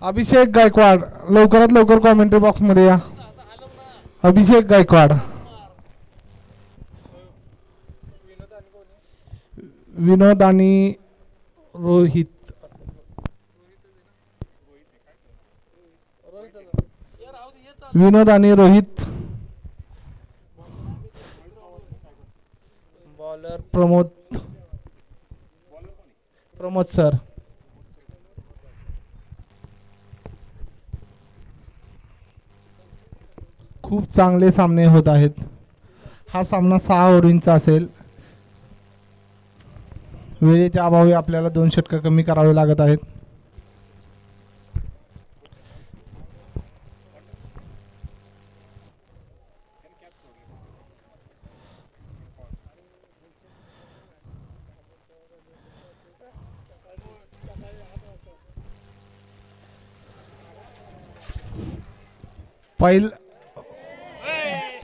अभिषेक गायकवाड लवकरात लवकर commentary box मध्ये या. अभिषेक गायकवाड. विनोद आणि रोहित. विनोद आणि रोहित. बॉलर प्रमोद. प्रमोद सर. खूप चांगले सामने होत आहेत. हा सामना 6 ओव्हरींचा असेल. वेळेच्या अभावी आपल्याला 2 षटक कमी करावे लागत आहेत.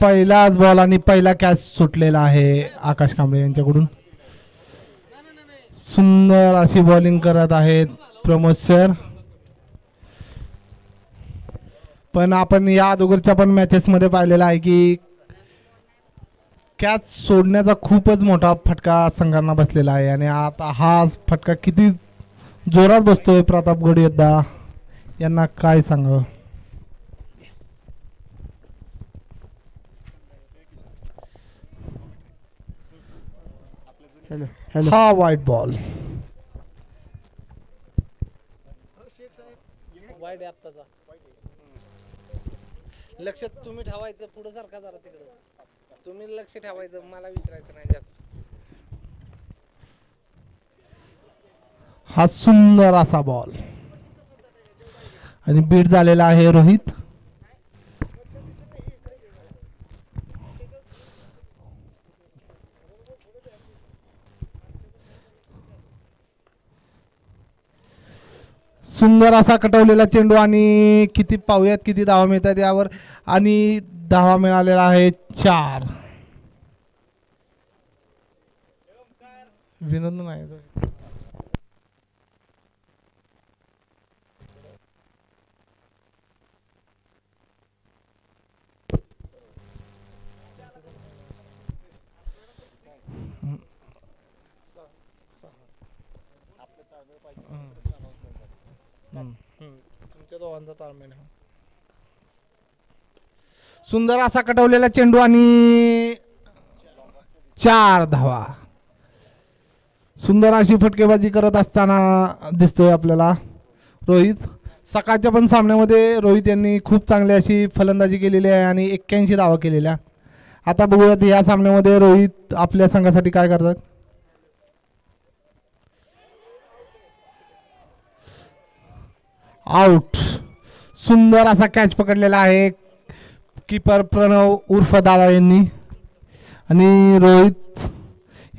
पहिलाच बॉल आणि पहिला कॅच सुटलेला आहे आकाश कांबळे यांच्याकडून. सुंदर अशी बॉलिंग करत आहेत प्रमोद सर. पण आपण या अगोदरच्या पण मॅचेस मध्ये पाहिलेला आहे की कॅच सोडण्याचा खूपच मोठा फटका संघांना बसलेला आहे आणि आता हा फटका किती जोरात बसतोय प्रतापगड योद्धा यांना काय सांगावं. हा वाईट बॉल. वाईट आत्ताचा. लक्ष तुम्ही ठेवायचं पुढे सारखा जरा तिकडे. तुम्ही लक्ष ठेवायचं मला विचारायचं नाही जास्त. हा सुंदर असा बॉल आणि बीट झालेला आहे रोहित. सुंदर असा कटवलेला चेंडू आणि किती पाहूयात किती धावा मिळतात यावर. आणि धावा मिळालेला आहे 4. विनोद नाही. तुमच्या दोघांचा ताळमेळ. सुंदर असा कटवलेला चेंडू आणि 4 धावा. सुंदर अशी फटकेबाजी करत असताना दिसतोय आपल्याला रोहित. सकाळच्या पण सामन्यामध्ये रोहित यांनी खूप चांगली अशी फलंदाजी केलेली आहे आणि 81 धावा केलेल्या. आता बघूयात या सामन्यामध्ये रोहित आपल्या संघासाठी काय करतात. आउट. सुंदर असा कॅच पकडलेला आहे कीपर प्रणव उर्फ दादा यांनी आणि रोहित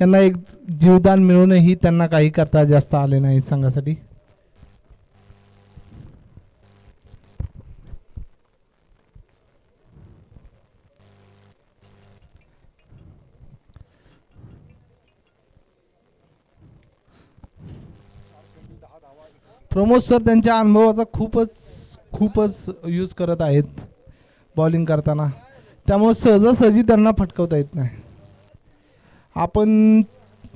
यांना एक जीवदान मिळूनही त्यांना काही करता जास्त आले नाही संघासाठी. प्रमोद सर त्यांच्या अनुभवाचा खूपच यूज करत आहेत बॉलिंग करताना. त्यामुळे सहजासहजी त्यांना फटकवता येत नाही. आपण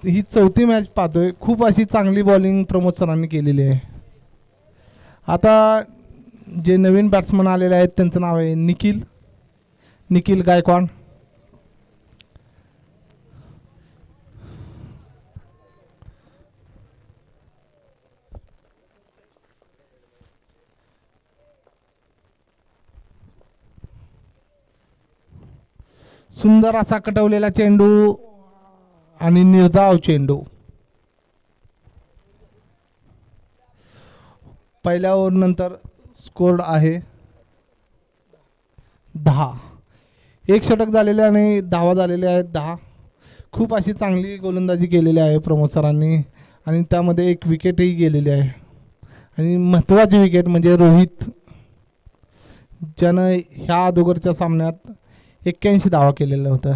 ही 4थी मॅच पाहतोय. खूप अशी चांगली बॉलिंग प्रमोद सरांनी केलेली आहे. आता जे नवीन बॅट्समन आलेले आहेत त्यांचं नाव आहे निखिल गायकवाड. सुंदर असा कटवलेला चेंडू आणि निर्धाव चेंडू. पहिल्या ओव्हर नंतर स्कोर आहे 10. 1 षटक झालेले आणि धावा झालेल्या आहेत 10. खूप अशी चांगली गोलंदाजी केलेली आहे प्रमोद सरांनी आणि त्यामध्ये 1 विकेटही गेलेली आहे. आणि महत्त्वाची विकेट म्हणजे रोहित ज्यानं ह्या अगोदरच्या सामन्यात 81 धावा केलेलं होतं.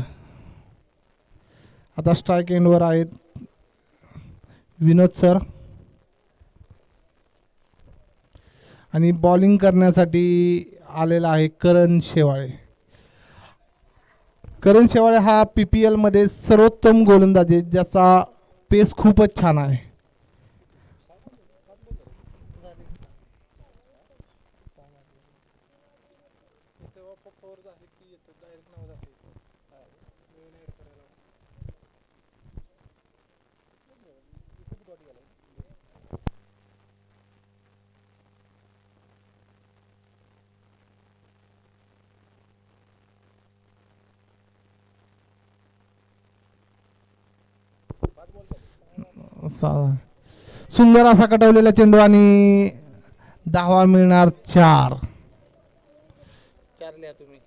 आता स्ट्राईक एंडवर आहेत विनोद सर आणि बॉलिंग करण्यासाठी आलेला आहे करण शेवाळे. करण शेवाळे हा PPL मध्ये सर्वोत्तम गोलंदाज आहे, ज्याचा पेस खूपच छान आहे. सुंदर असा कटवलेला चेंडू आणि धावा मिळणार 4. 4 लिहा तुम्ही.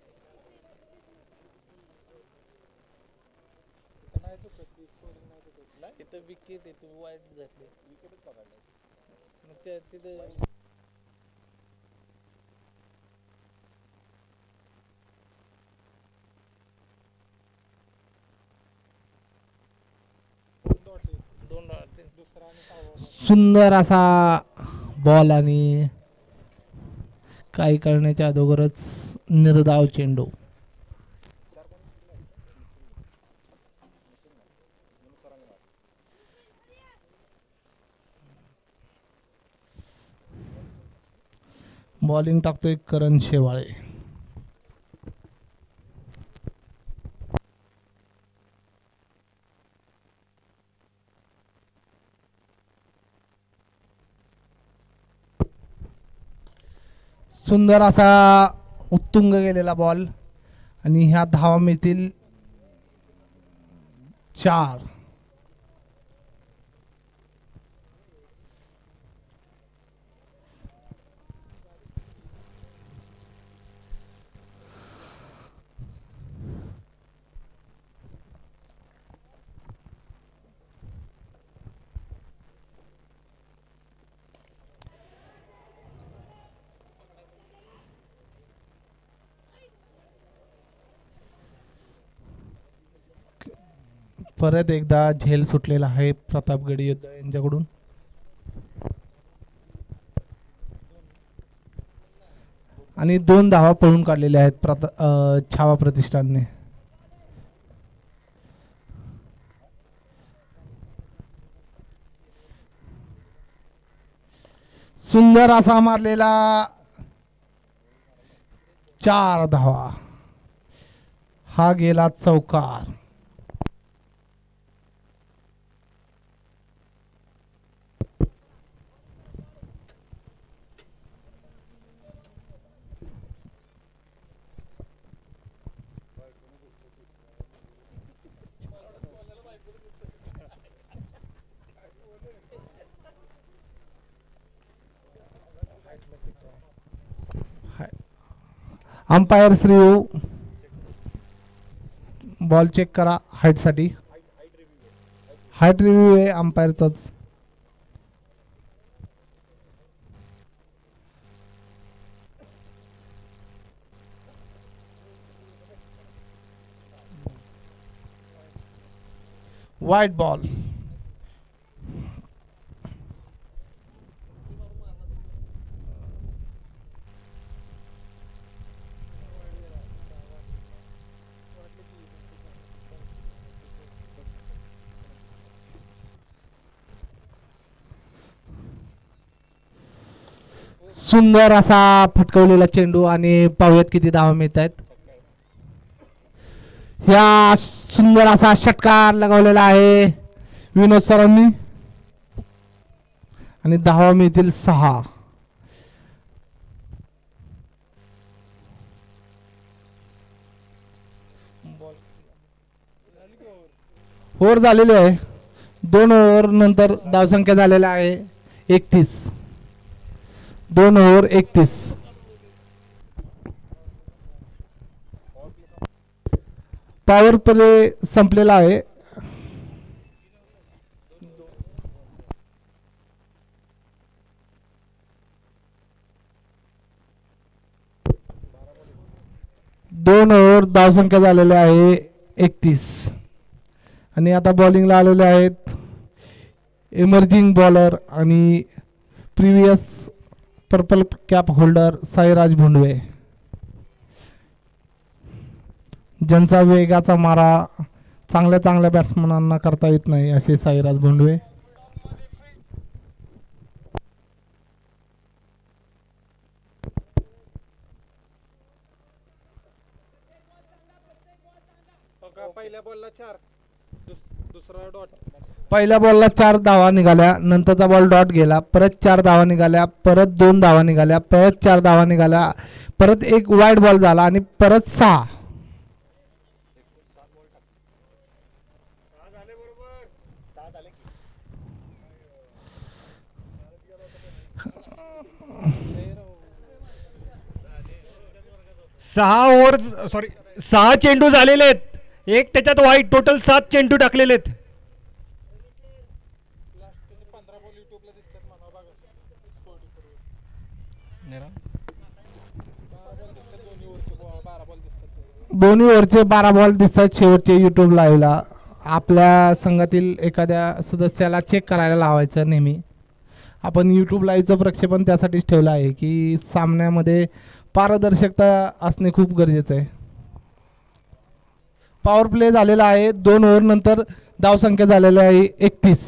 इथं विकेट आहे, वाईट झाले विकेटच पकडले तिथं. सुंदर असा बॉल आणि काही करण्याच्या अगोदरच निर्धाव चेंडू. बॉलिंग टाकतोय करण शेवाळे. सुंदर असा उत्तुंग गेलेला बॉल आणि ह्या धावा मिळतील 4. परत एकदा झेल सुटलेला आहे प्रतापगडी योद्धा यांच्याकडून. आणि 2 धावा पळून काढलेल्या आहेत छावा प्रतिष्ठानने. सुंदर असा मारलेला 4 धावा. हा गेला चौकार. अंपायर श्री बॉल चेक करा हाईट साठी. हाईट रिव्ह्यू आहे अंपायरचाच. वाईट बॉल. सुंदर असा फटकवलेला चेंडू आणि पाहूयात किती धावा मिळत आहेत. ह्या सुंदर असा षटकार लगावलेला आहे विनोद सरांनी आणि धावा मिळतील 6. ओव्हर झालेली आहे. 2 ओव्हर नंतर धावसंख्या झालेला आहे 31. 2 ओव्हर 31. पॉवर प्ले संपलेला आहे. दोन ओव्हर धावसंख्या झालेल्या आहे 31. आणि आता बॉलिंगला आलेले आहेत इमर्जिंग बॉलर आणि previous purple cap holder Sairaj Bhondwe, ज्यांचा वेगाचा मारा चांगल्या चांगल्या बॅट्समनांना करता येत नाही असे साईराज भोंडवे. पहिल्या बॉलला 4, दुसरा डॉट. पहिल्या बॉलला 4 धावा निघाल्या, नंतरचा बॉल डॉट गेला, परत 4 धावा निघाल्या, परत 2 धावा निघाल्या, परत 4 धावा निघाल्या, परत एक वाईड बॉल झाला आणि परत 6. सहा चेंडू झालेले आहेत, एक त्याच्यात वाईट, टोटल 7 चेंडू टाकलेले आहेत. दोन्ही ओव्हरचे 12 बॉल दिसतात शेवटचे यूट्यूब लाईव्हला. आपल्या संघातील एखाद्या सदस्याला चेक करायला लावायचं नेहमी. आपण यूट्यूब लाईव्हचं प्रक्षेपण त्यासाठीच ठेवलं आहे की सामन्यामध्ये पारदर्शकता असणे खूप गरजेचं आहे. पॉवर प्ले झालेला आहे. 2 ओव्हर नंतर धावसंख्या झालेली आहे 31.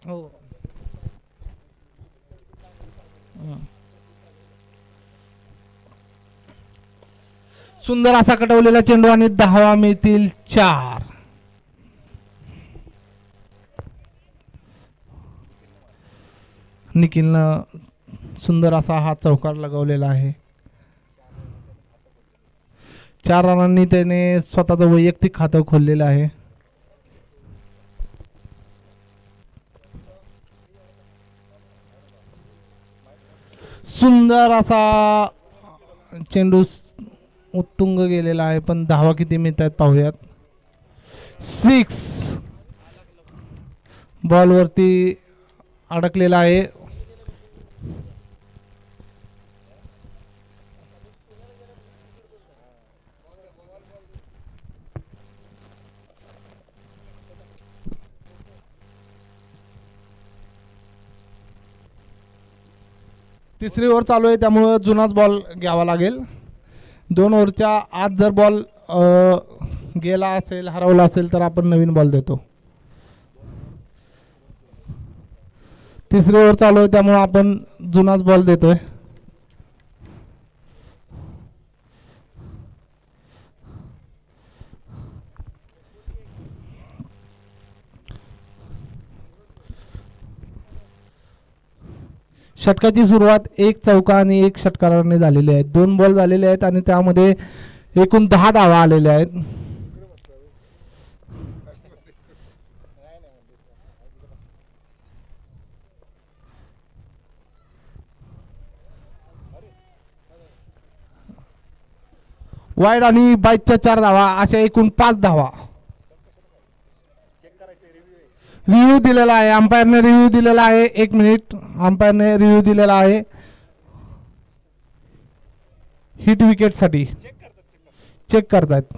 हो. सुंदर असा कटवलेला चेंडू आणि धावा मिळतील 4. निखिलनं सुंदर असा हा चौकार लगवलेला आहे. 4 रनांनी त्याने स्वतःचं वैयक्तिक खातं खोललेलं आहे. सुंदर असा चेंडू उत्तुंग गेलेला आहे, पण धावा किती मिळत आहेत पाहूयात. 6 बॉलवरती अडकलेला आहे. तिसरी ओव्हर चालू आहे त्यामुळं जुनाच बॉल घ्यावा लागेल. 2 ओव्हरच्या आत जर बॉल गेला असेल, हरवला असेल तर आपण नवीन बॉल देतो. तिसरी ओव्हर चालू आहे त्यामुळं आपण जुनाच बॉल देतोय. षटकाची सुरुवात 1 चौका आणि 1 षटकाराने झालेली आहे. 2 बॉल झालेले आहेत आणि त्यामध्ये एकूण 10 धावा आलेल्या आहेत. वाईड आणि बाईकच्या 4 धावा, अशा एकूण 5 धावा. रिव्ह्यू दिलेला आहे, अंपायरने रिव्ह्यू दिलेला आहे. 1 मिनिट, अंपायरने रिव्ह्यू दिलेला आहे. हिट विकेट साठी चेक करतायत.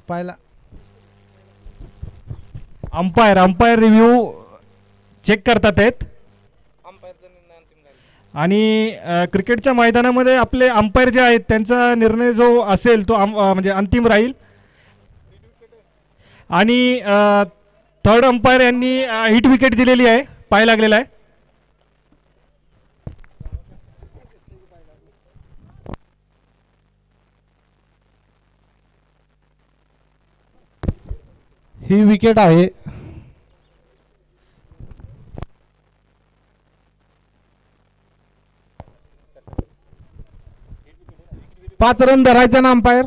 पाहिला अंपायर रिव्ह्यू चेक करतात आहेत. आणि क्रिकेटच्या मैदानामध्ये आपले अंपायर जे आहेत त्यांचा निर्णय जो असेल तो म्हणजे अंतिम राहील. आणि 3rd अंपायर यांनी हिट विकेट दिलेली आहे, पाय लागलेला आहे. ही विकेट आहे. 5 रन धरायचा ना अंपायर.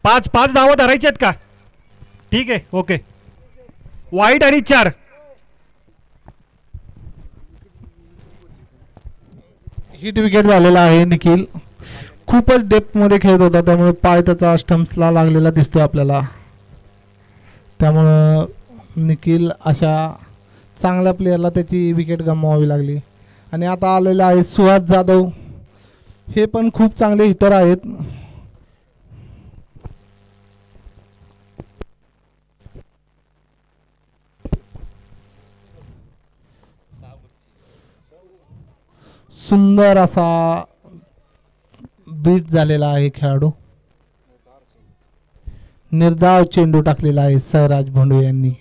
पाच धावा धरायचे आहेत का? ठीक आहे, ओके. वाईट आणि 4. हिट विकेट झालेला आहे निखिल. खूपच डेप्थमध्ये खेळत होता, त्यामुळे पाय त्याचा स्टम्प्सला लागलेला दिसतो आपल्याला. त्यामुळं निखिल अशा चांगल्या प्लेयरला त्याची विकेट गमवावी लागली. आणि आता आलेला आहे सुहास जाधव, हे पण खूप चांगले हिटर आहेत. सुंदर असा बीट झालेला आहे खेळाडू. निर्धाव चेंडू टाकलेला आहे सहराज भोंडू यांनी.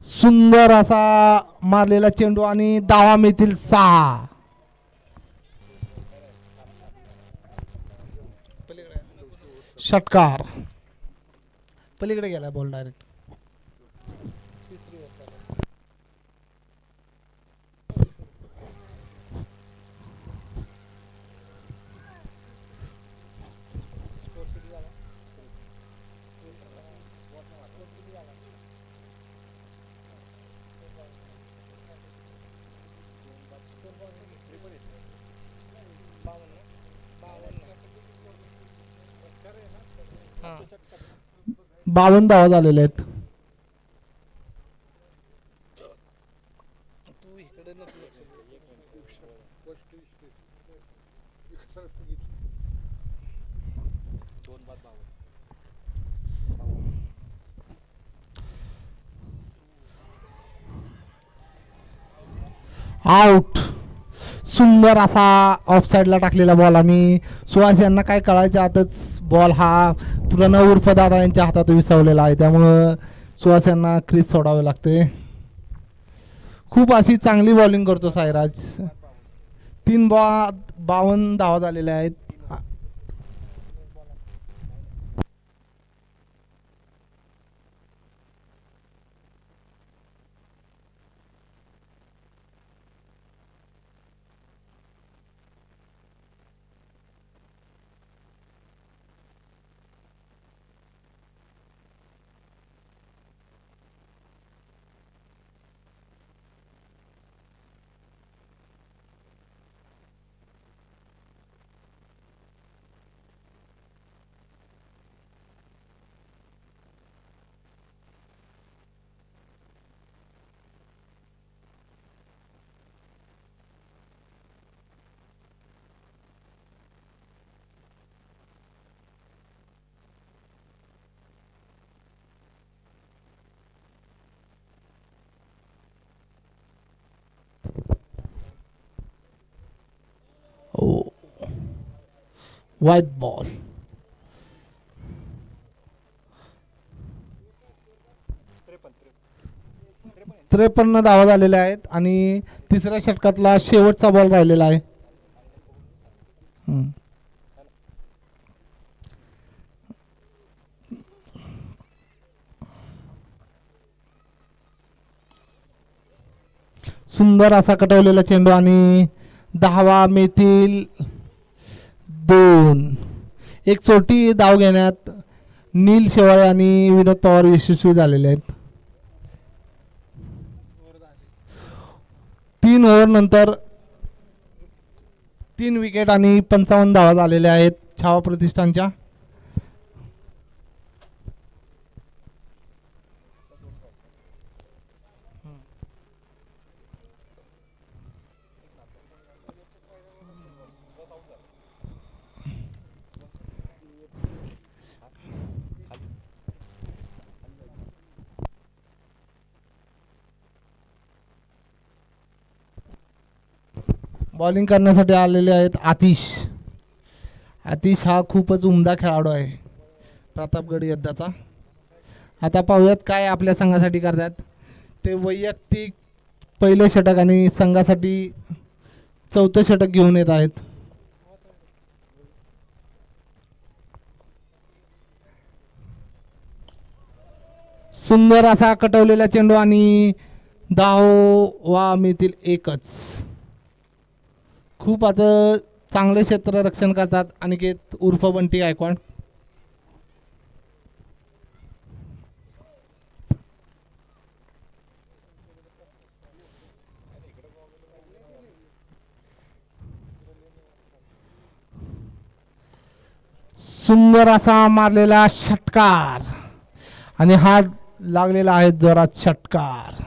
सुंदर असा मारलेला चेंडू आणि धावा मिळतील 6. षटकार. पलीकडे गेला बॉल डायरेक्ट. हां 52 धावा झालेल्या आहेत. तू इकडे नको लक्ष देऊ. आउट. सुंदर असा ऑफ साईडला टाकलेला बॉल आणि सुहास यांना काय कळायच्या आतच बॉल हा प्रणव उर्फ दादा यांच्या हातात विसावलेला आहे. त्यामुळं सुहास यांना क्रीज सोडावे लागते. खूप अशी चांगली बॉलिंग करतो साईराज. 52 धावा झालेल्या आहेत. White ball. त्रेपन्न धावा झालेल्या आहेत आणि तिसऱ्या षटकातला शेवटचा बॉल राहिलेला आहे. सुंदर असा कटवलेला चेंडू आणि धावा मिळतील 2. एक छोटी धाव घेण्यात नील शेवाळे आणि विनोद पवार यशस्वी झालेले आहेत. 3 ओव्हर नंतर 3 विकेट आणि 55 धावा झालेल्या आहेत छावा प्रतिष्ठानच्या. बॉलिंग करण्यासाठी आलेले आहेत आतिश. आतिश हा खूपच उमदा खेळाडू आहे प्रतापगड योद्धाचा. आता पाहूयात काय आपल्या संघासाठी करतात ते. वैयक्तिक पहिले षटक आणि संघासाठी 4थं षटक घेऊन येत आहेत. सुंदर असा कटवलेला चेंडू आणि धावा मिळतील 1च. खूप आता चांगले क्षेत्ररक्षण करतात अनिकेत उर्फ बंटी गायकवाड. सुंदर असा मारलेला षटकार आणि हा लागलेला आहे जोरात षटकार.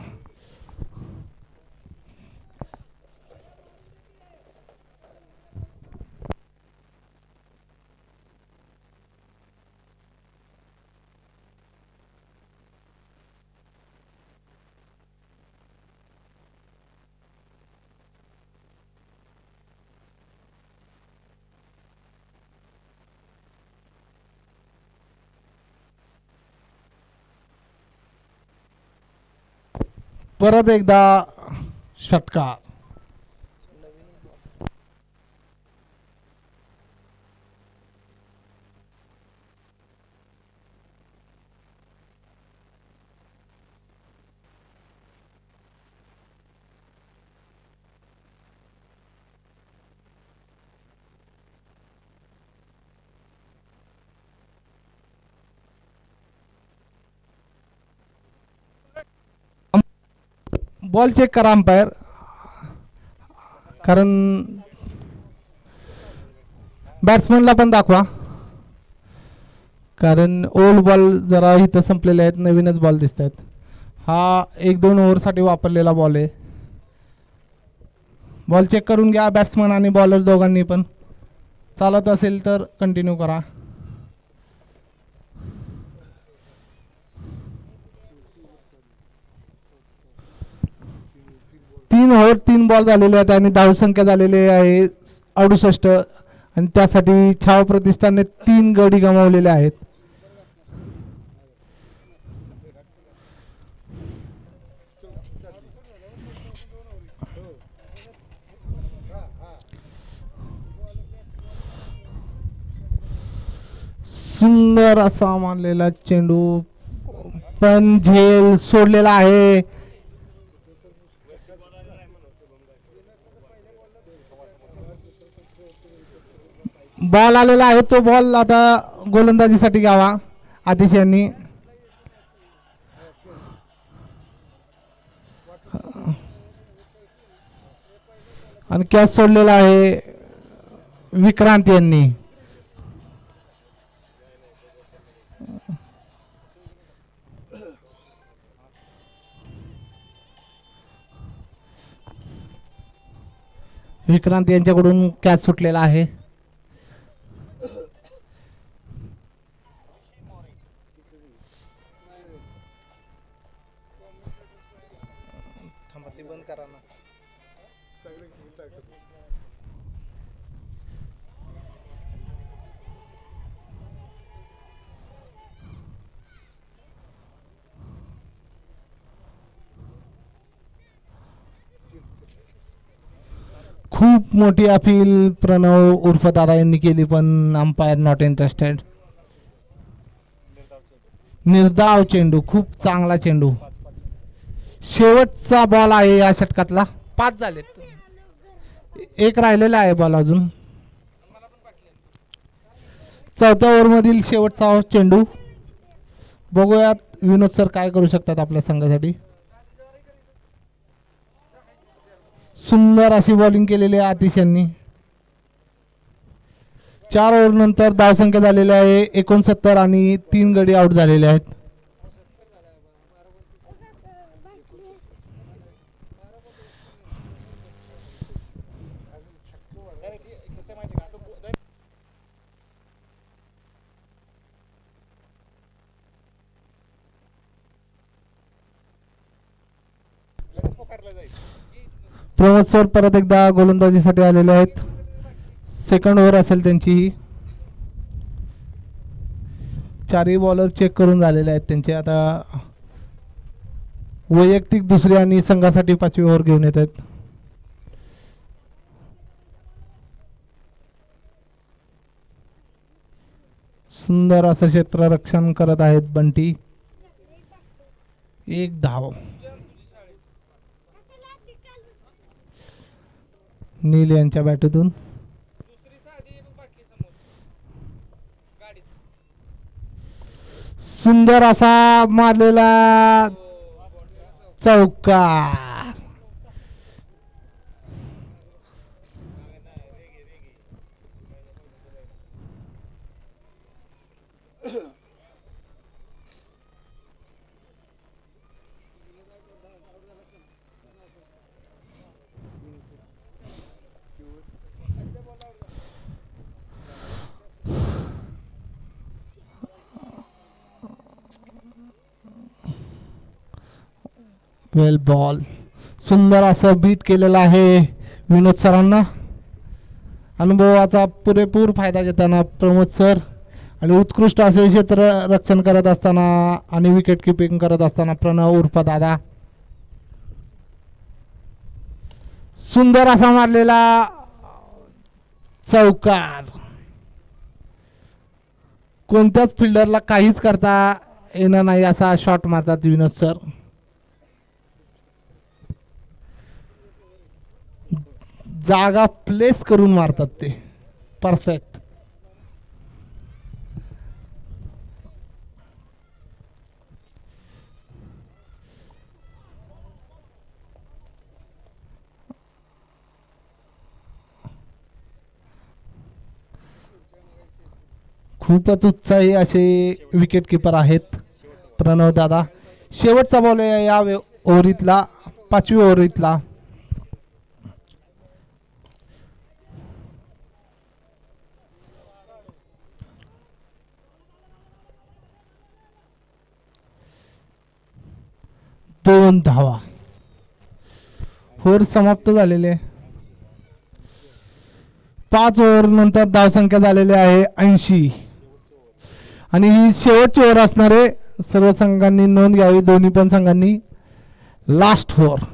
परत एकदा षटकार. बॉल चेक करा अंपायर, कारण बॅट्समनला पण दाखवा, कारण ओल्ड बॉल जरा इथं संपलेले आहेत, नवीनच बॉल दिसत आहेत. हा 1-2 ओव्हरसाठी वापरलेला बॉल आहे. बॉल चेक करून घ्या बॅट्समन आणि बॉलर दोघांनी पण. चालत असेल तर कंटिन्यू करा. 3 ओव्हर 3 बॉल झालेले आहेत आणि धावसंख्या झालेली आहे 68 आणि त्यासाठी छावा प्रतिष्ठानने 3 गडी गमावलेले आहेत. सुंदर असा मारलेला चेंडू पण झेल सोडलेला आहे. बॉल आलेला आहे, तो बॉल आता गोलंदाजीसाठी घ्यावा आतिश यांनी. आणि कॅच सोडलेला आहे विक्रांत यांनी. विक्रांत यांच्याकडून कॅच सुटलेला आहे. बंद करा ना. खूप मोठी अपील प्रणव उर्फ दादा यांनी केली पण अंपायर नॉट इंटरेस्टेड. निर्धाव चेंडू, खूप चांगला चेंडू. शेवटचा बॉल आहे या षटकातला. 5 झालेत, एक राहिलेला आहे बॉल अजून. 4थ्या ओव्हरमधील शेवटचा चेंडू. बघूयात विनोद सर काय करू शकतात आपल्या संघासाठी. सुंदर अशी बॉलिंग केलेली आहे आतिश यांनी. 4 ओव्हर नंतर धावसंख्या झालेली आहे 69 आणि 3 गडी आउट झालेले आहेत. प्रमोद सर परत एकदा गोलंदाजीसाठी आलेले आहेत. सेकंड ओव्हर असेल त्यांची ही. 4ही बॉलर चेक करून झालेले आहेत त्यांचे. आता वैयक्तिक दुसरी आणि संघासाठी 5वी ओव्हर घेऊन येत आहेत. सुंदर असं क्षेत्ररक्षण करत आहेत बंटी. 1 धाव. नील यांच्या बॅटूतून. सुंदर असा मारलेला चौकार. वेल बॉल. सुंदर असं बीट केलेलं आहे विनोद सरांना. अनुभवाचा पुरेपूर फायदा घेताना प्रमोद सर आणि उत्कृष्ट असे क्षेत्र रक्षण करत असताना आणि विकेट किपिंग करत असताना प्रणव उर्फ दादा. सुंदर असा मारलेला चौकार. कोणत्याच फिल्डरला काहीच करता येणार नाही असा शॉट मारतात विनोद सर. जागा प्लेस करून मारतात ते परफेक्ट. खूपच उत्साही असे विकेट किपर आहेत प्रणव दादा. शेवटचा बॉल आहे या ओव्हरीतला, 5वी ओव्हरीतला. दोन धावा. ओव्हर समाप्त झालेले. 5 ओव्हर नंतर धावसंख्या झालेली आहे 80 आणि ही शेवटची ओव्हर असणार आहे. सर्व संघांनी नोंद घ्यावी, दोन्ही पण संघांनी. Last over.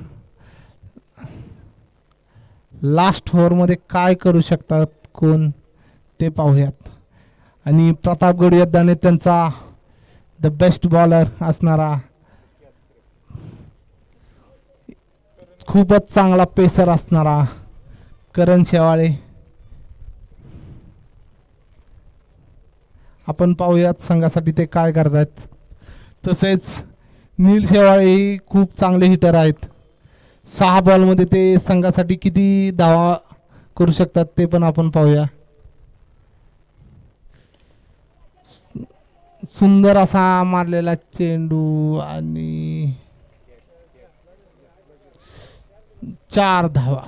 लास्ट ओव्हरमध्ये काय करू शकतात कोण ते पाहूयात. आणि प्रताप गडयद्दाने त्यांचा द बेस्ट बॉलर असणारा, खूपच चांगला पेसर असणारा करण शेवाळे. आपण पाहूयात संघासाठी ते काय करतात. तसेच नील शेवाळे ही खूप चांगले हिटर आहेत. 6 बॉलमध्ये ते संघासाठी किती धावा करू शकतात ते पण आपण पाहूया. सुंदर असा मारलेला चेंडू आणि 4 धावा.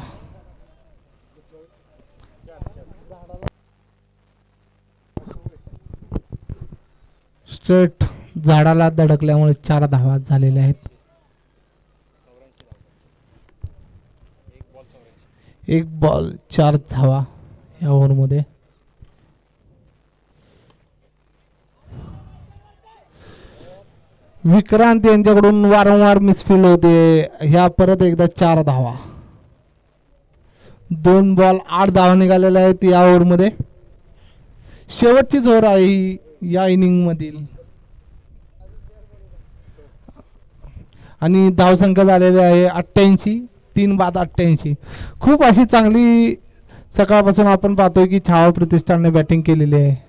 स्ट्रेट झाडाला धडकल्यामुळे 4 धावा झालेल्या आहेत. 1 बॉल 4 धावा या ओव्हरमध्ये. विक्रांत यांच्याकडून वारंवार मिसफील होते. ह्या परत एकदा 4 धावा. 2 बॉल 8 धावा निघालेल्या आहेत या ओव्हरमध्ये. शेवटचीच ओव्हर आहे ही या इनिंग मधील. आणि धावसंख्या झालेली आहे 88. 3 बाद 88. खूप अशी चांगली सकाळपासून आपण पाहतोय की छावा प्रतिष्ठानने बॅटिंग केलेली आहे.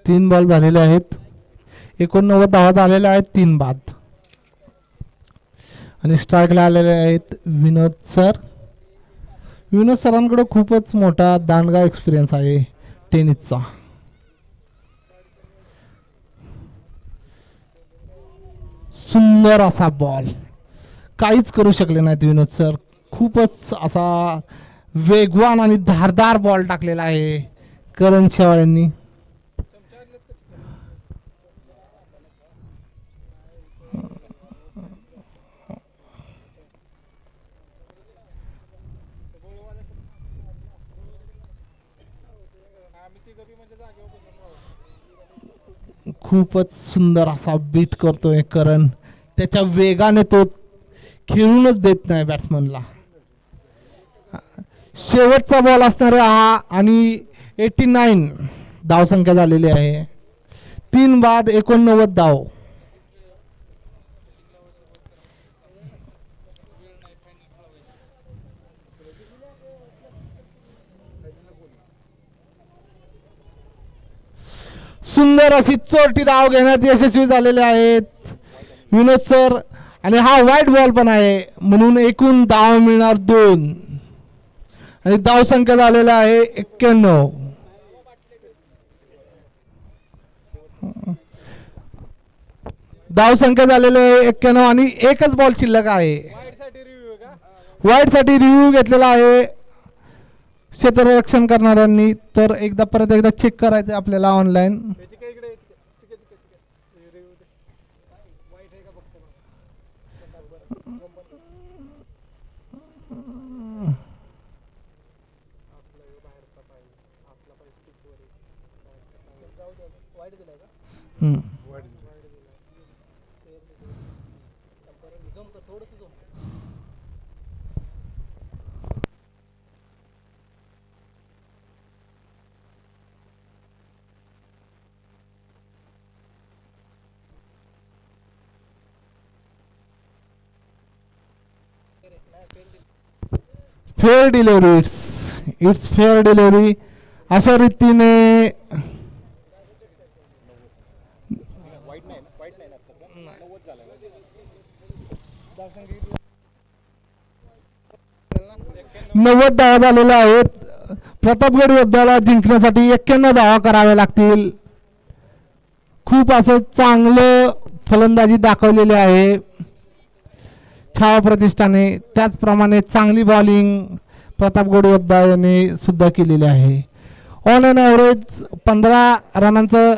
तीन बॉल झालेले आहेत. 89 धावा झालेल्या आहेत. 3 बाद. आणि स्ट्राईकला आलेले आहेत विनोद सर. विनोद सरांकडे खूपच मोठा दांडगा एक्सपिरियन्स आहे टेनिसचा. सुंदर असा बॉल. काहीच करू शकले नाहीत विनोद सर. खूपच असा वेगवान आणि धारदार बॉल टाकलेला आहे करण शेवाळ्यांनी. खूपच सुंदर असा बीट करतोय करण. त्याच्या वेगाने तो खेळूनच देत नाही बॅट्समनला. शेवटचा बॉल असणार हा आणि 89 धावसंख्या झालेली आहे. 3 बाद 89 धाव. सुंदर अशी चोरटी धाव घेण्यात यशस्वी झालेले आहेत विनोद सर. आणि हा वाईट बॉल पण आहे म्हणून एकूण धाव मिळणार 2. आणि धाव संख्या झालेला आहे 91. धाव संख्या झालेली आहे 91 आणि एकच बॉल शिल्लक आहे. वाईडसाठी रिव्ह्यू घेतलेला आहे क्षेत्ररक्षण करणाऱ्यांनी. तर परत एकदा चेक करायचं आपल्याला online. Fair delivery, it's fair delivery. अशा रीतीने नव्वद धावा झालेल्या आहेत. प्रतापगड योद्ध्याला जिंकण्यासाठी 91 धावा कराव्या लागतील. खूप असं चांगलं फलंदाजी दाखवलेली आहे छावा प्रतिष्ठाने. त्याचप्रमाणे चांगली बॉलिंग प्रतापगड योद्धा यांनी सुद्धा केलेली आहे. ऑन अन ॲव्हरेज 15 रनांचं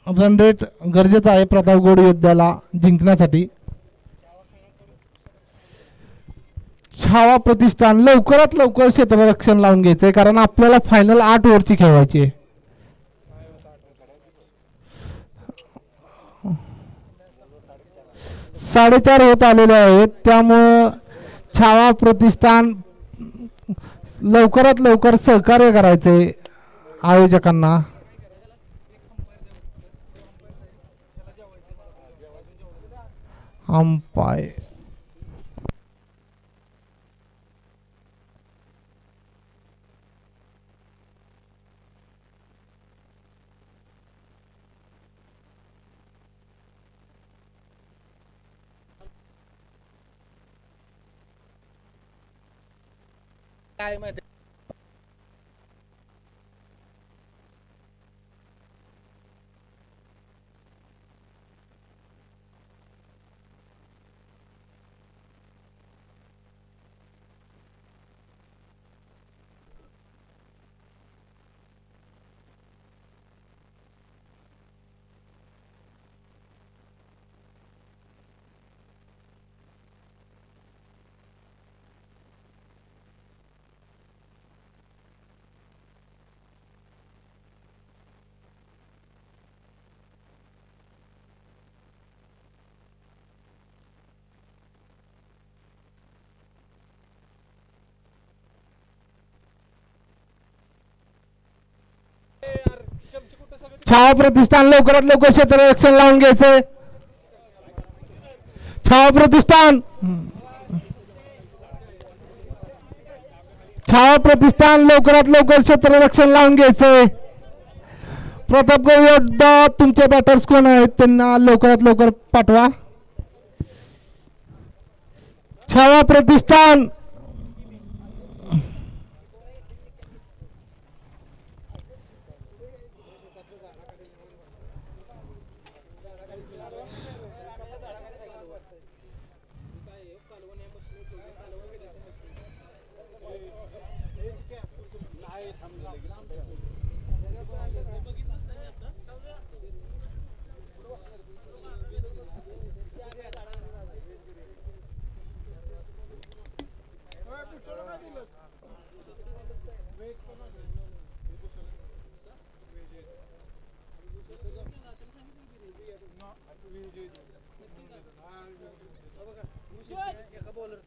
रन रेट गरजेचं आहे प्रतापगड योद्ध्याला जिंकण्यासाठी. छावा प्रतिष्ठान लवकरात लवकर क्षेत्ररक्षण लावून घ्यायचंय कारण आपल्याला फायनल 8 ओव्हरची खेळवायची आहे. साडेचार होत आलेले आहेत त्यामुळं छावा प्रतिष्ठान लवकरात लवकर सहकार्य करायचे आयोजकांना. अंपायर काय माहिती छावा प्रतिष्ठान लवकरात लवकर क्षेत्ररक्षण लावून घ्यायचंय. छावा प्रतिष्ठान लवकरात लवकर क्षेत्ररक्षण लावून घ्यायचंय. प्रतापगड योद्धा तुमचे बॅटर्स कोण आहेत त्यांना लवकरात लवकर पाठवा. छावा प्रतिष्ठान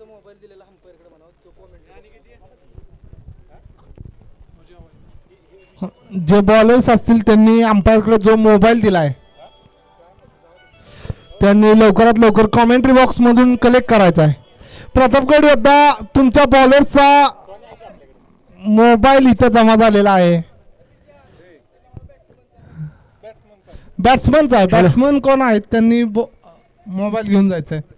मोबाईल दिलेला अंपायरकडे म्हणा तो कमेंट जे बॉलर्स असतील त्यांनी अंपायरकडे जो मोबाईल दिलाय त्यांनी लवकरात लवकर कॉमेंट्री बॉक्स मधून कलेक्ट करायचा आहे. प्रतापगड योद्धा तुमच्या बॉलरचा मोबाईल इथं जमा झालेला आहे. बॅट्समनचा आहे. बॅट्समन कोण आहेत त्यांनी मोबाईल घेऊन जायचा आहे.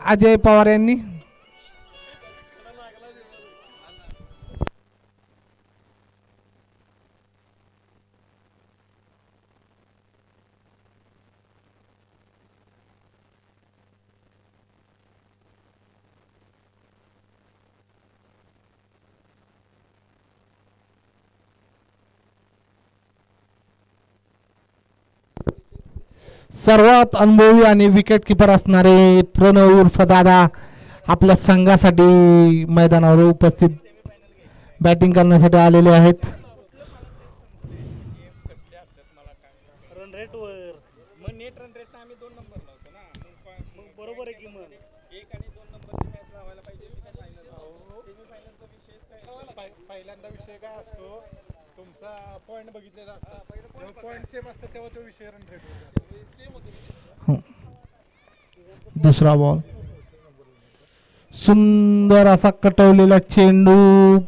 अजय पवार यांनी. सर्वात अनुभवी आणि विकेट किपर असणारे प्रणव उर्फ दादा आपल्या संघासाठी मैदानावर उपस्थित बॅटिंग करण्यासाठी आलेले आहेत. रन रेट वर मग नेट रन रेट आम्ही 2 नंबर लावतो ना, मग बरोबर आहे की मग 1 आणि 2 नंबरची मॅच लावायला पाहिजे. सेमीफायनलचा विषय काय, पहिल्यांदा विषय काय असतो तुमचा पॉईंट बघितलेला असतो, जेव्हा पॉईंट सेम असतात तेव्हा तो विषय रन रेट वर. दुसरा बॉल सुंदर असा कटवलेला चेंडू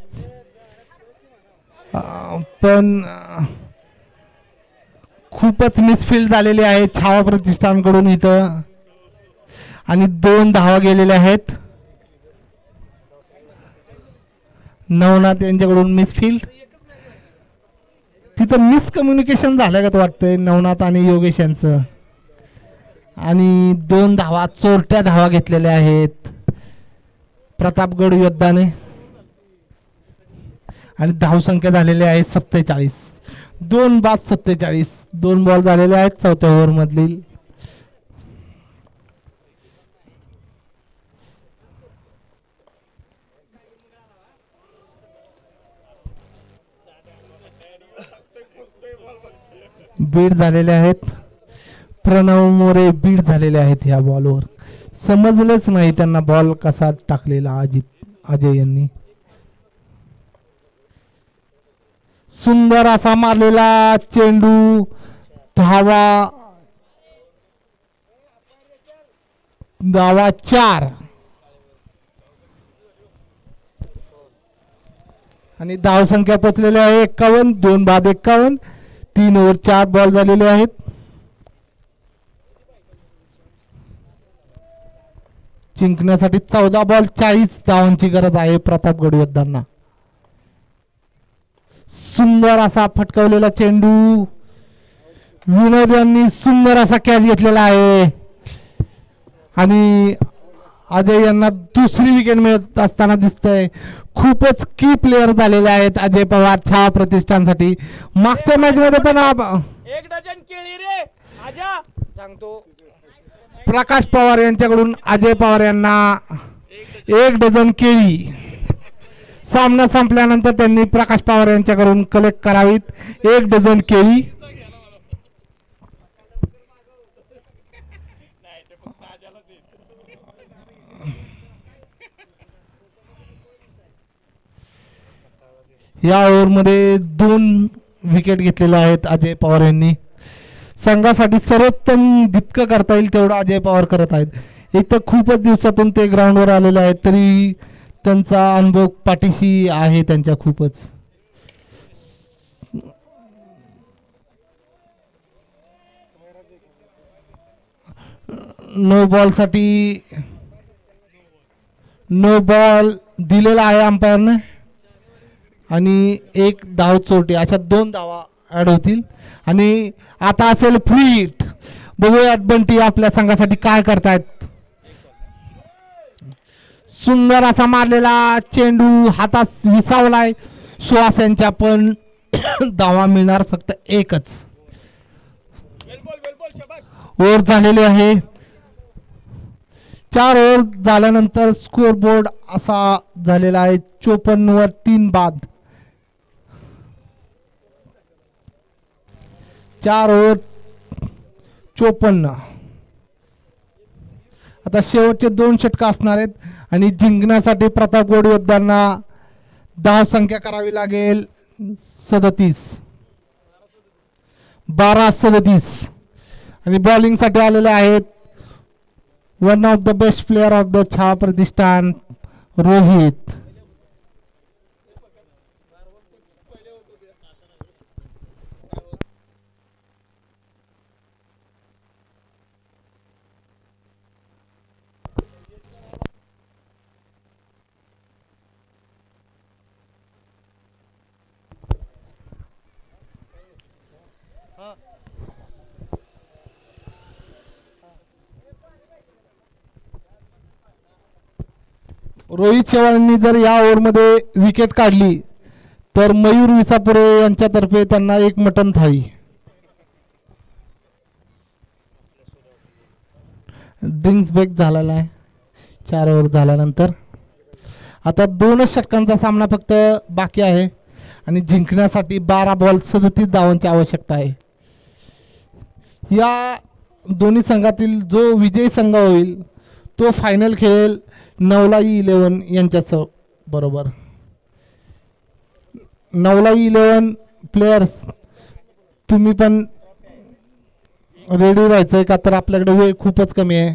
पण खूपच मिसफील्ड झालेले आहे छावा प्रतिष्ठानकडून इथं आणि 2 धावा गेलेल्या आहेत. नवनाथ यांच्याकडून मिसफील्ड, तिथं मिसकम्युनिकेशन झालं का वाटतंय नवनाथ आणि योगेश यांचं. आणि 2 धावा चोरट्या धावा घेतलेल्या आहेत प्रतापगड योद्धाने आणि धावसंख्या झालेली आहे 47. 2 बाद 47, 2 बॉल झालेले आहेत चौथ्या ओव्हर मधील. बीट झालेले आहेत. प्रणव मोरे बीट झालेले आहेत ह्या बॉलवर. समजलंच नाही त्यांना बॉल कसा टाकलेला अजय यांनी. सुंदर असा मारलेला चेंडू, धावा 4 आणि धावसंख्या पोचलेली आहे 51. 2 बाद 51, 3 ओव्हर 4 बॉल झालेले आहेत. जिंकण्यासाठी 14 बॉल 40 धावांची गरज आहे प्रतापगड योद्धांना. सुंदर असा फटकावलेला चेंडू, विनोद यांनी सुंदर असा कॅच घेतलेला आहे आणि अजय यांना दुसरी विकेट मिळत असताना दिसतंय. खूपच की प्लेयर झालेले आहेत अजय पवार छावा प्रतिष्ठानसाठी. मागच्या मॅच मध्ये पण 1 डझन केळी रे आजा सांगतो. प्रकाश पवार यांच्याकडून अजय पवार यांना 1 डझन केळी सामना संपल्यानंतर त्यांनी प्रकाश पवार यांच्याकडून कलेक्ट करावीत 1 डझन केळी. या ओव्हरमध्ये 2 विकेट घेतलेले आहेत अजय पवार यांनी. संघासाठी सर्वोत्तम जितकं करता येईल तेवढं अजय पवार करत आहेत. एक तर खूपच दिवसातून ते ग्राउंडवर आलेले आहेत तरी त्यांचा अनुभव पाठीशी आहे त्यांच्या खूपच. नो बॉल साठी नो बॉल दिलेला आहे अंपायरने आणि 1 धाव चोरटी अशा 2 धावा ऍड होतील आणि आता असेल फ्री हिट. बघूयात बंटी आपल्या संघासाठी काय करतायत. सुंदर असा मारलेला चेंडू हातात विसावलाय सुहास यांच्या पण धावा मिळणार फक्त 1च. ओव्हर झालेले आहे. 4 ओव्हर झाल्यानंतर स्कोर बोर्ड असा झालेला आहे 54 वर 3 बाद. 4 ओव्हर 54. आता शेवटचे 2 षटक असणार आहेत आणि जिंकण्यासाठी प्रतापगड योद्धांना धाव संख्या करावी लागेल 37, 12-37 आणि बॉलिंग साठी आलेले आहेत one of the best player of the Chhava Pratishthan Rohit. Rohit चव्हाणांनी जर या ओव्हरमध्ये विकेट काढली तर मयूर विसापुरे यांच्यातर्फे त्यांना एक मटण थाळी. ड्रिंक्स ब्रेक झालेला आहे 4 ओव्हर झाल्यानंतर. आता 2च षटकांचा सामना फक्त बाकी आहे आणि जिंकण्यासाठी 12 बॉल 37 धावांची आवश्यकता आहे. या दोन्ही संघातील जो विजयी संघ होईल तो फायनल खेळेल नवलाई 11 यांच्या बरोबर. नवलाई 11 प्लेयर्स तुम्ही पण रेडी राहायचं का, तर आपल्याकडे वेळ खूपच कमी आहे.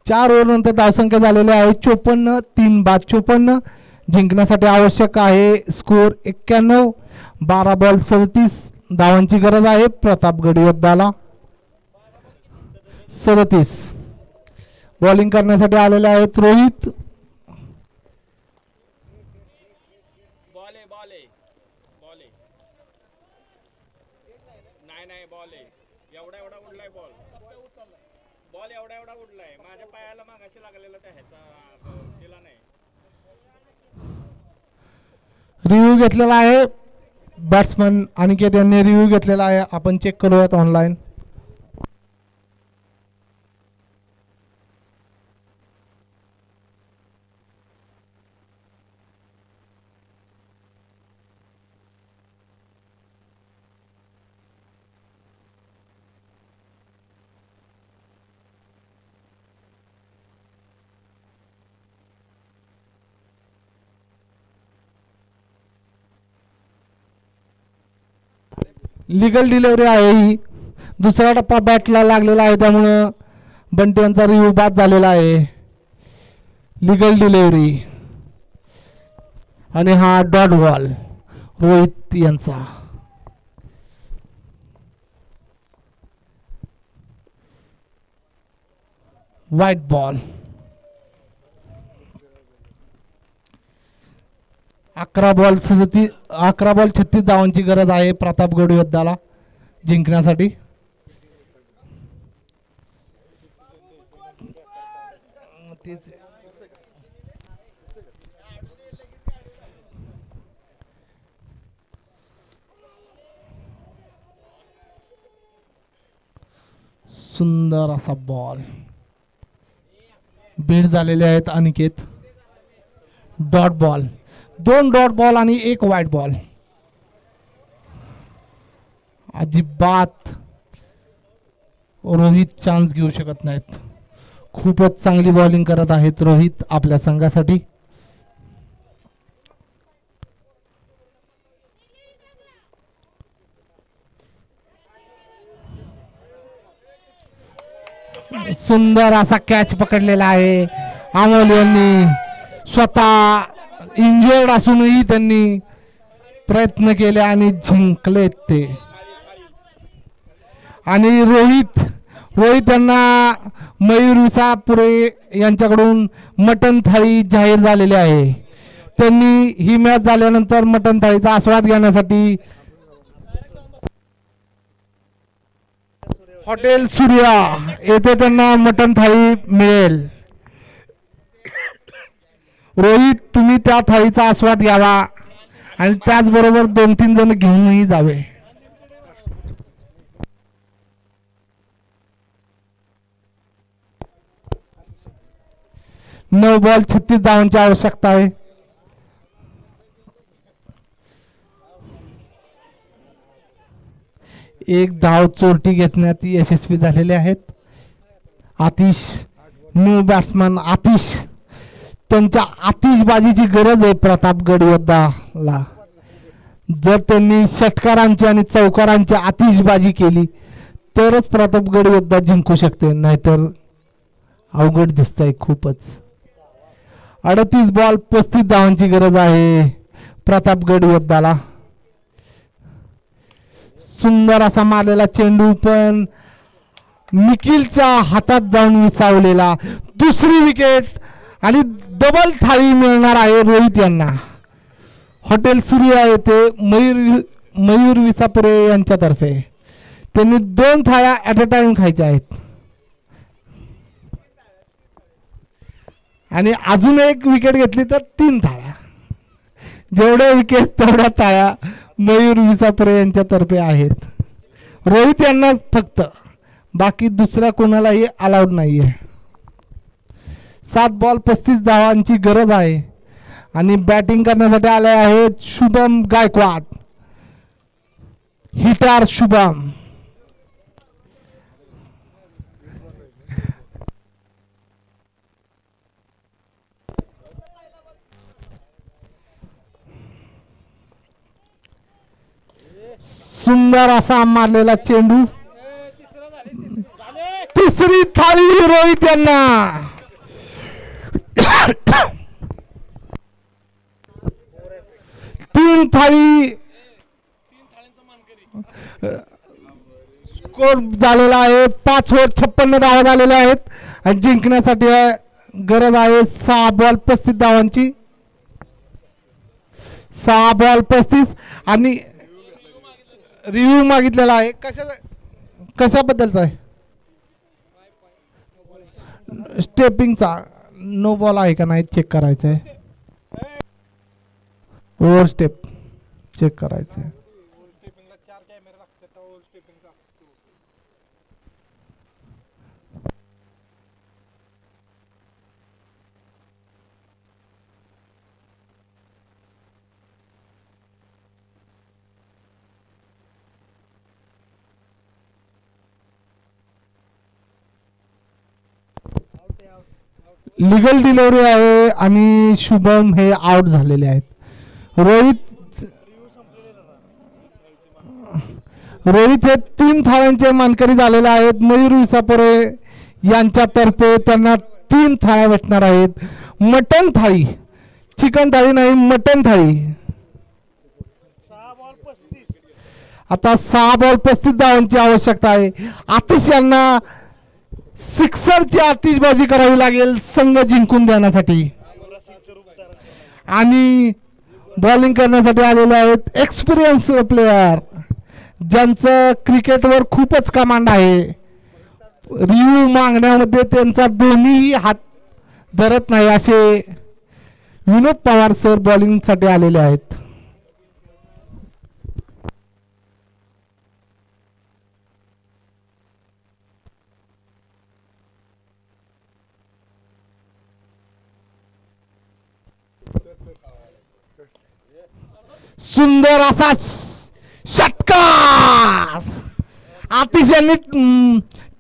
चार ओव्हर नंतर धावसंख्या झालेली आहे 54. 3 बाद 54. जिंकण्यासाठी आवश्यक आहे स्कोर 91. 12 बॉल 37 धावांची गरज आहे प्रतापगड योद्धाला. 37 बॉलिंग करण्यासाठी आलेले आहेत रोहित. बॉल आहे बॉल आहे बॉल आहे नाही नाही बॉल आहे एवढा एवढा उडलाय बॉल बॉल एवढा एवढा उडलाय माझ्या पायाला मागाशी लागलेला त्या ह्याचा दिला नाही. रिव्ह्यू घेतलेला आहे बॅट्समन अनिकेत यांनी रिव्ह्यू घेतलेला आहे. आपण चेक करूयात ऑनलाईन. लिगल डिलिव्हरी आहे ही. दुसरा टप्पा बॅटला लागलेला आहे त्यामुळं बंटी यांचा रिव्ह्यू बाद झालेला आहे. लिगल डिलिव्हरी आणि हा डॉट बॉल रोहित यांचा. White ball. 11 बॉल 36 धावांची गरज आहे प्रतापगड योद्धाला जिंकण्यासाठी. सुंदर असा बॉल. बीड झालेले आहेत Aniket. Dot ball. 2 dot ball आणि 1 व्हाईट बॉल. अजिबात रोहित चान्स घेऊ शकत नाहीत. खूपच चांगली बॉलिंग करत आहेत रोहित आपल्या संघासाठी. सुंदर असा कॅच पकडलेला आहे अमोल यांनी. स्वतः इंजुर्ड असूनही त्यांनी प्रयत्न केले आणि जिंकले ते. आणि रोहित यांना मयूर विसापुरे यांच्याकडून मटण थाळी जाहीर झालेली आहे. त्यांनी ही मॅच झाल्यानंतर मटण थाळीचा आस्वाद घेण्यासाठी हॉटेल सूर्या येथे त्यांना मटण थाळी मिळेल. रोहित तुम्ही त्या थाळीचा आस्वाद घ्यावा आणि त्याचबरोबर 2-3 जण घेऊनही जावे. नऊ बॉल 36 धावांची आवश्यकता आहे. एक धाव चोरटी घेतण्यात यशस्वी झालेले आहेत. आतिश न्यू बॅट्समन आतिश, त्यांच्या आतिषबाजीची गरज आहे प्रतापगड योद्धाला. जर त्यांनी षटकारांची आणि चौकारांची आतिषबाजी केली तरच प्रतापगड योद्धा जिंकू शकते, नाहीतर अवघड दिसतंय खूपच. 38 बॉल 35 धावांची गरज आहे प्रतापगड योद्धाला. सुंदर असा मारलेला चेंडू पण निखिलच्या हातात जाऊन विसावलेला. दुसरी विकेट आणि डबल थाळी मिळणार आहे रोहित यांना. हॉटेल सूर्या येथे मयूर विसापुरे यांच्यातर्फे त्यांनी 2 थाळ्या ॲट अ टाइम खायच्या आहेत आणि अजून एक विकेट घेतली तर 3 थाळ्या. जेवढ्या विकेट तेवढ्या थाळ्या मयूर विसापुरे यांच्यातर्फे आहेत. रोहित यांना फक्त, बाकी दुसऱ्या कोणालाही अलाउड नाही आहे. 7 बॉल 35 धावांची गरज आहे आणि बॅटिंग करण्यासाठी आले आहेत शुभम गायकवाड. हिटार शुभम. सुंदर असा मारलेला चेंडू. तिसरी थाळी रोहित यांना. तीन थाळी स्कोर झालेला आहे. 5 ओव्हर 56 धावा झालेल्या आहेत आणि जिंकण्यासाठी गरज आहे 6 बॉल 35 धावांची. 6 बॉल 35 आणि रिव्ह्यू मागितलेला आहे. कशाबद्दलचा आहे? स्टेपिंगचा. नो बॉल आहे का नाही चेक करायचं आहे. ओव्हर स्टेप चेक करायचं आहे. लिगल डिलिव्हरी आहे आणि शुभम हे आउट झालेले आहेत. रोहित हे 3 थाळ्यांचे मानकरी झालेले आहेत. मयूर विसापुरे यांच्यातर्फे त्यांना 3 थाळ्या भेटणार आहेत. मटन थाळी, चिकन थाळी नाही, मटन थाळी. आता 6 बॉल 35 धावांची आवश्यकता आहे. आतिश यांना सिक्सरची आतिषबाजी करावी लागेल संघ जिंकून देण्यासाठी. आणि बॉलिंग करण्यासाठी आलेले आहेत एक्सपिरियन्स प्लेयर ज्यांचं क्रिकेटवर खूपच कमांड आहे. रिव्ह्यू मागण्यामध्ये त्यांचा दोन्ही हात धरत नाही असे विनोद पवार सर बॉलिंगसाठी आलेले आहेत. सुंदर असा षटकार. आतिश यांनी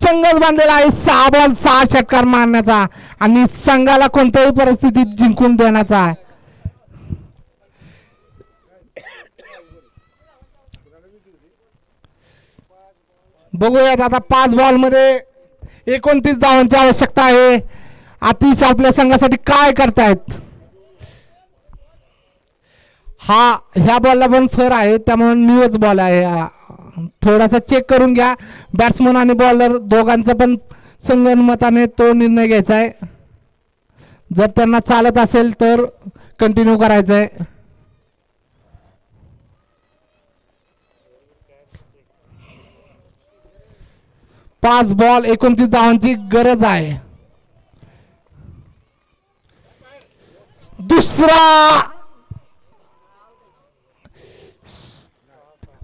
चंगल बांधलेला आहे. 6 बॉल 6 षटकार मारण्याचा आणि संघाला कोणत्याही परिस्थितीत जिंकून देण्याचा. बघूयात आता 5 बॉल मध्ये 29 धावांची आवश्यकता आहे. आतिश आपल्या संघासाठी काय करतायत? ह्या बॉलला पण फर आहे त्यामुळे न्यूच बॉल आहे. थोडासा चेक करून घ्या. बॅट्समन आणि बॉलर दोघांचा पण संगनमताने तो निर्णय घ्यायचा आहे. जर त्यांना चालत असेल तर कंटिन्यू करायचं आहे. पाच बॉल 29 धावांची गरज आहे.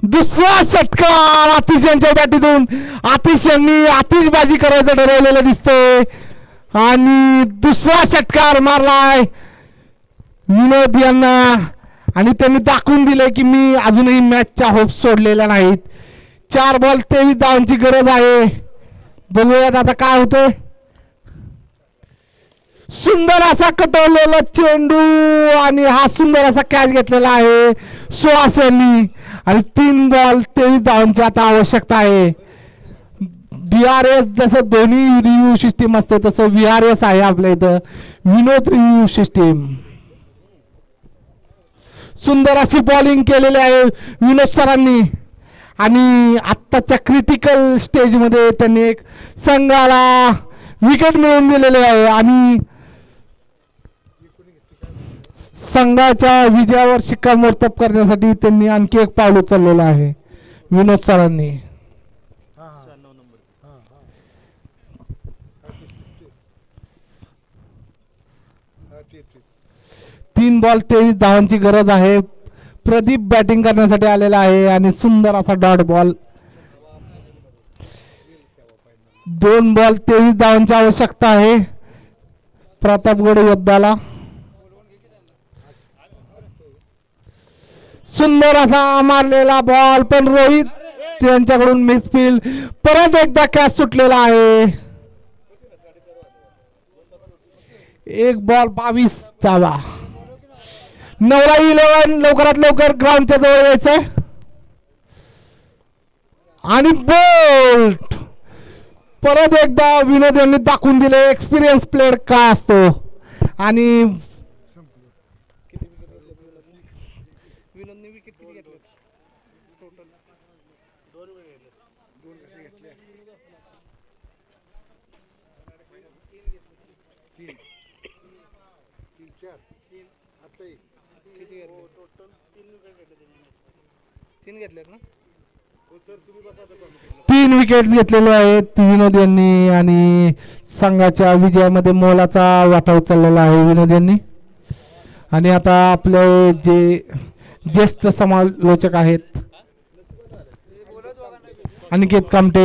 दुसरा षटकार आतिश यांच्या बॅटीतून. आतिश यांनी आतिषबाजी करायचं ठरवलेलं दिसतंय आणि दुसरा षटकार मारलाय विनोद यांना आणि त्यांनी दाखवून दिले की मी अजूनही मॅचचा होप सोडलेला नाहीत. 4 बॉल 23 धावांची गरज आहे. बघूयात आता काय होते. सुंदर असा कटवलेला चेंडू आणि हा सुंदर असा कॅच घेतलेला आहे सुहास यांनी. आणि 3 बॉल 23 धावांची आता आवश्यकता आहे. DRS जसं दोन्ही रिव्ह्यू सिस्टीम असते तसं VRS आहे आपल्या इथं, विनोद रिव्ह्यू सिस्टीम. सुंदर अशी बॉलिंग केलेली आहे विनोद सरांनी. आणि आत्ताच्या क्रिटिकल स्टेजमध्ये त्यांनी एक संघाला विकेट मिळवून दिलेले आहे आणि संघाच्या विजयावर शिक्कामोर्तब करण्यासाठी त्यांनी आणखी एक पाऊल उचललेलं आहे विनोद सरांनी. 3 बॉल 23 धावांची गरज आहे. प्रदीप बॅटिंग करण्यासाठी आलेला आहे आणि सुंदर असा डॉट बॉल. 2 बॉल 23 धावांची आवश्यकता आहे प्रतापगड योद्धाला. सुंदर असा मारलेला बॉल पण रोहित त्यांच्याकडून मिसफील्ड. परत एकदा कॅच सुटलेला आहे. 1 बॉल 22 धावा. 9-11 लवकरात लवकर ग्राउंडच्या जवळ यायचंय. आणि बोल्ट परत एकदा विनोद यांनी दाखवून दिले एक्सपिरियन्स प्लेयर काय असतो. आणि विनोदने विकेट किती घेतले टोटल? 2 विकेट घेतले. 3 घेतलेत ना? 3 विकेट घेतलेले आहेत विनोद यांनी आणि संघाच्या विजयामध्ये मोलाचा वाटा उचललेला आहे विनोद यांनी. आणि आता आपले जे ज्येष्ठ समालोचक आहेत अनिकेत कामटे